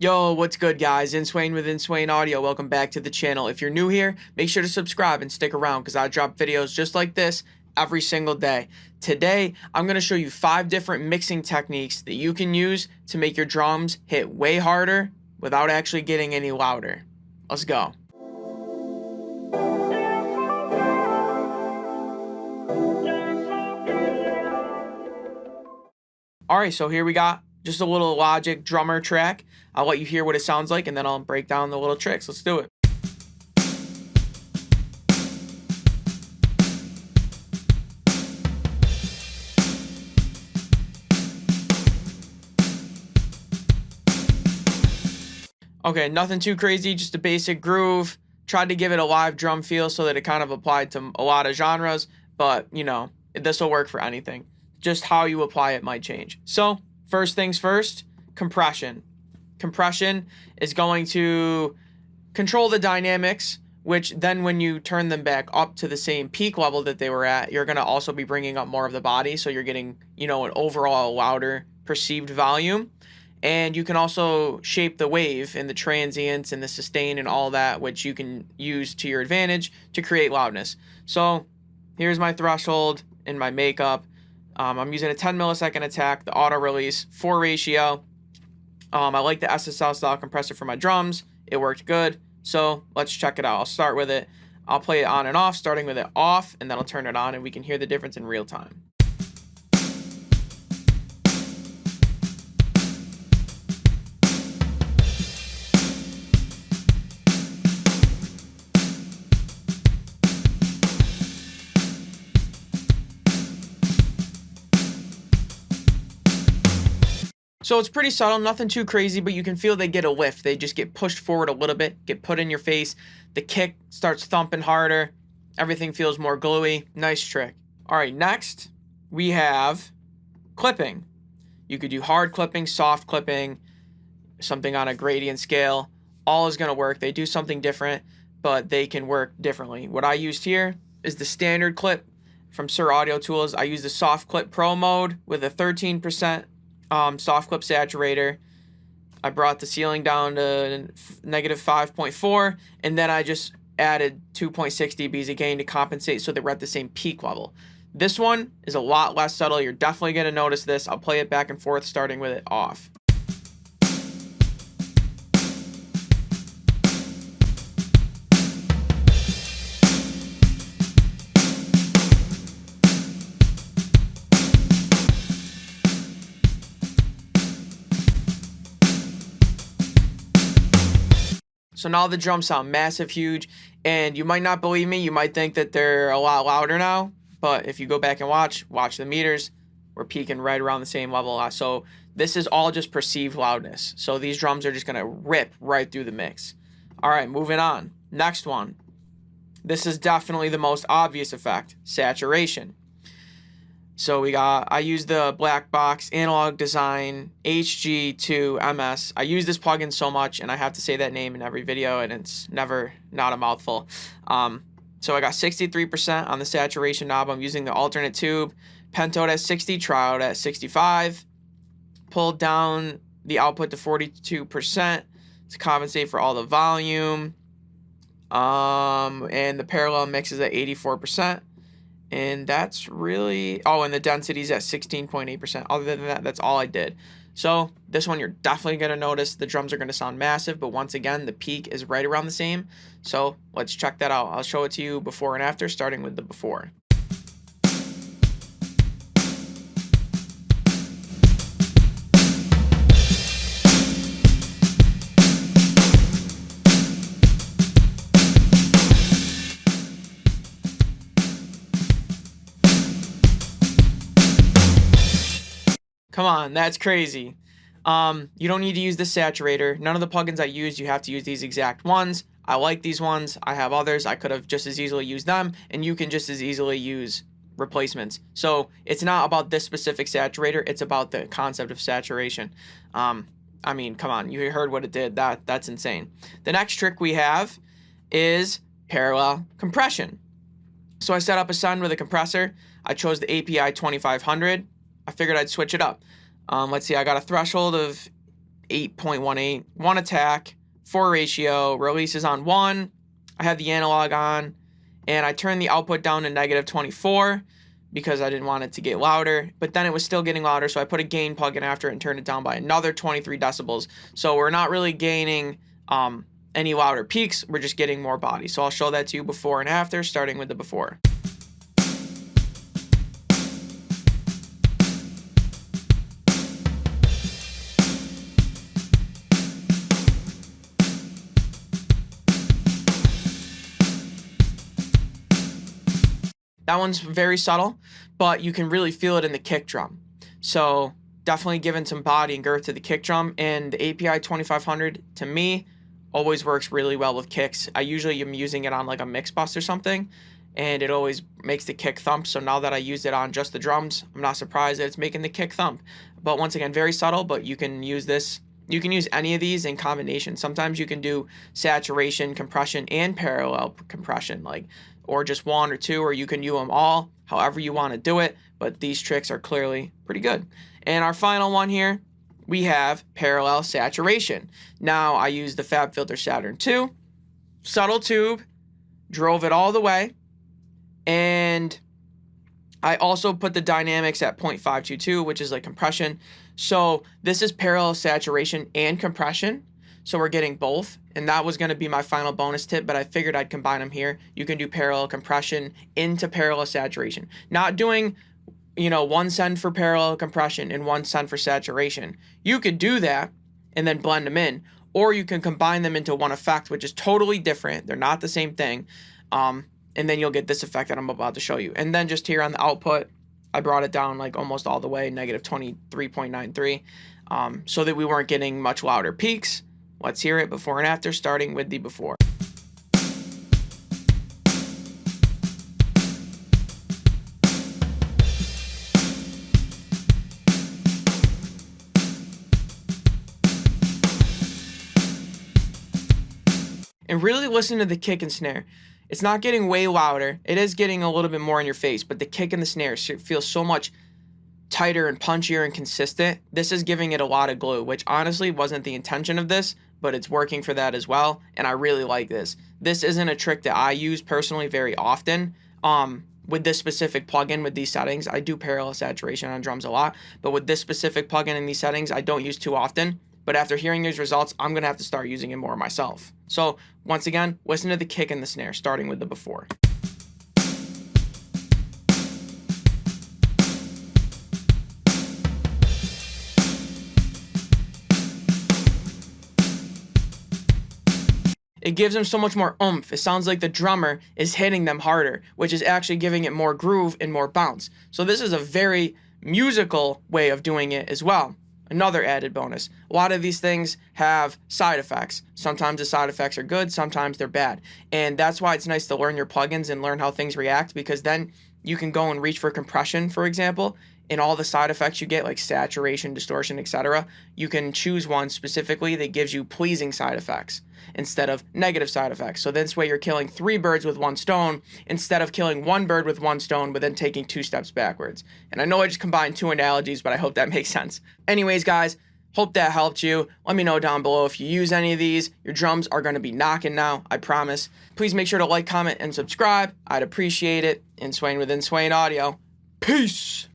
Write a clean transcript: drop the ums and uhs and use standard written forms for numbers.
Yo, what's good, guys? Inswain with Inswain Audio. Welcome back to the channel. If you're new here, make sure to subscribe and stick around because I drop videos just like this every single day. Today, I'm going to show you 5 different mixing techniques that you can use to make your drums hit way harder without actually getting any louder. Let's go. Alright, so here we got just a little Logic drummer track. I'll let you hear what it sounds like and then I'll break down the little tricks. Let's do it. Okay, nothing too crazy, just a basic groove. Tried to give it a live drum feel so that it kind of applied to a lot of genres, but you know, this will work for anything. Just how you apply it might change. So, first things first, compression. Compression is going to control the dynamics, which then when you turn them back up to the same peak level that they were at, you're going to also be bringing up more of the body, so you're getting, an overall louder perceived volume. And you can also shape the wave and the transients and the sustain and all that, which you can use to your advantage to create loudness. So here's my threshold and my makeup. I'm using a 10 millisecond attack, the auto release, 4 ratio. I like the SSL style compressor for my drums. It worked good. So let's check it out. I'll start with it. I'll play it on and off, starting with it off, and then I'll turn it on and we can hear the difference in real time. So it's pretty subtle, nothing too crazy, but you can feel they get a lift. They just get pushed forward a little bit, get put in your face. The kick starts thumping harder. Everything feels more gluey. Nice trick. All right, next we have clipping. You could do hard clipping, soft clipping, something on a gradient scale. All is going to work. They do something different, but they can work differently. What I used here is the standard clip from Shure Audio Tools. I use the Soft Clip Pro mode with a 13% soft clip saturator. I brought the ceiling down to negative 5.4, and then I just added 2.6 dBs of gain to compensate so that we're at the same peak level. This one is a lot less subtle. You're definitely going to notice this. I'll play it back and forth, starting with it off. So now the drums sound massive, huge, and you might not believe me. You might think that they're a lot louder now, but if you go back and watch the meters, we're peaking right around the same level. So this is all just perceived loudness. So these drums are just going to rip right through the mix. All right, moving on. Next one. This is definitely the most obvious effect, saturation. So I use the Black Box Analog Design HG2MS. I use this plugin so much, and I have to say that name in every video, and it's never not a mouthful. So I got 63% on the saturation knob. I'm using the alternate tube. Pentoed at 60, trioed at 65. Pulled down the output to 42% to compensate for all the volume. And the parallel mix is at 84%. And that's really, and the density's at 16.8%. Other than that, that's all I did. So this one, you're definitely going to notice the drums are going to sound massive, but once again, the peak is right around the same. So let's check that out. I'll show it to you before and after, starting with the before. Come on, that's crazy. You don't need to use the saturator. None of the plugins I used, you have to use these exact ones. I like these ones. I have others. I could have just as easily used them, and you can just as easily use replacements. So it's not about this specific saturator. It's about the concept of saturation. I mean, come on. You heard what it did. That's insane. The next trick we have is parallel compression. So I set up a Send with a compressor. I chose the API 2500. I figured I'd switch it up. Let's see, I got a threshold of 8.18, 1 attack, 4 ratio, releases on 1. I have the analog on, and I turned the output down to -24 because I didn't want it to get louder, but then it was still getting louder, so I put a gain plug in after it and turned it down by another 23 decibels. So we're not really gaining any louder peaks, we're just getting more body. So I'll show that to you before and after, starting with the before. That one's very subtle, but you can really feel it in the kick drum. So definitely giving some body and girth to the kick drum. And the API 2500, to me, always works really well with kicks. I usually am using it on like a mix bus or something, and it always makes the kick thump. So now that I used it on just the drums, I'm not surprised that it's making the kick thump. But once again, very subtle, but you can use this. You can use any of these in combination. Sometimes you can do saturation, compression, and parallel compression, or just 1 or 2, or you can use them all, however you want to do it. But these tricks are clearly pretty good. And our final one here, we have parallel saturation. Now I use the FabFilter Saturn II, subtle tube, drove it all the way, and I also put the dynamics at 0.522, which is like compression. So this is parallel saturation and compression. So we're getting both, and that was going to be my final bonus tip, but I figured I'd combine them here. You can do parallel compression into parallel saturation. Not doing, 1 send for parallel compression and 1 send for saturation. You could do that and then blend them in, or you can combine them into one effect, which is totally different. They're not the same thing. And then you'll get this effect that I'm about to show you. And then just here on the output, I brought it down like almost all the way, -23.93, so that we weren't getting much louder peaks. Let's hear it before and after, starting with the before. And really listen to the kick and snare. It's not getting way louder. It is getting a little bit more in your face, but the kick and the snare feels so much tighter and punchier and consistent. This is giving it a lot of glue, which honestly wasn't the intention of this, but it's working for that as well, and I really like this. This isn't a trick that I use personally very often. With this specific plugin with these settings, I do parallel saturation on drums a lot, but with this specific plugin in these settings, I don't use too often. But after hearing these results, I'm going to have to start using it more myself. So once again, listen to the kick and the snare, starting with the before. It gives them so much more oomph. It sounds like the drummer is hitting them harder, which is actually giving it more groove and more bounce. So this is a very musical way of doing it as well. Another added bonus. A lot of these things have side effects. Sometimes the side effects are good, sometimes they're bad. And that's why it's nice to learn your plugins and learn how things react, because then you can go and reach for compression, for example, and all the side effects you get, like saturation, distortion, etc. You can choose one specifically that gives you pleasing side effects instead of negative side effects. So this way you're killing 3 birds with 1 stone instead of killing 1 bird with 1 stone, but then taking 2 steps backwards. And I know I just combined 2 analogies, but I hope that makes sense. Anyways, guys, hope that helped you. Let me know down below if you use any of these. Your drums are going to be knocking now, I promise. Please make sure to like, comment, and subscribe. I'd appreciate it. And Swain within Swain Audio. Peace!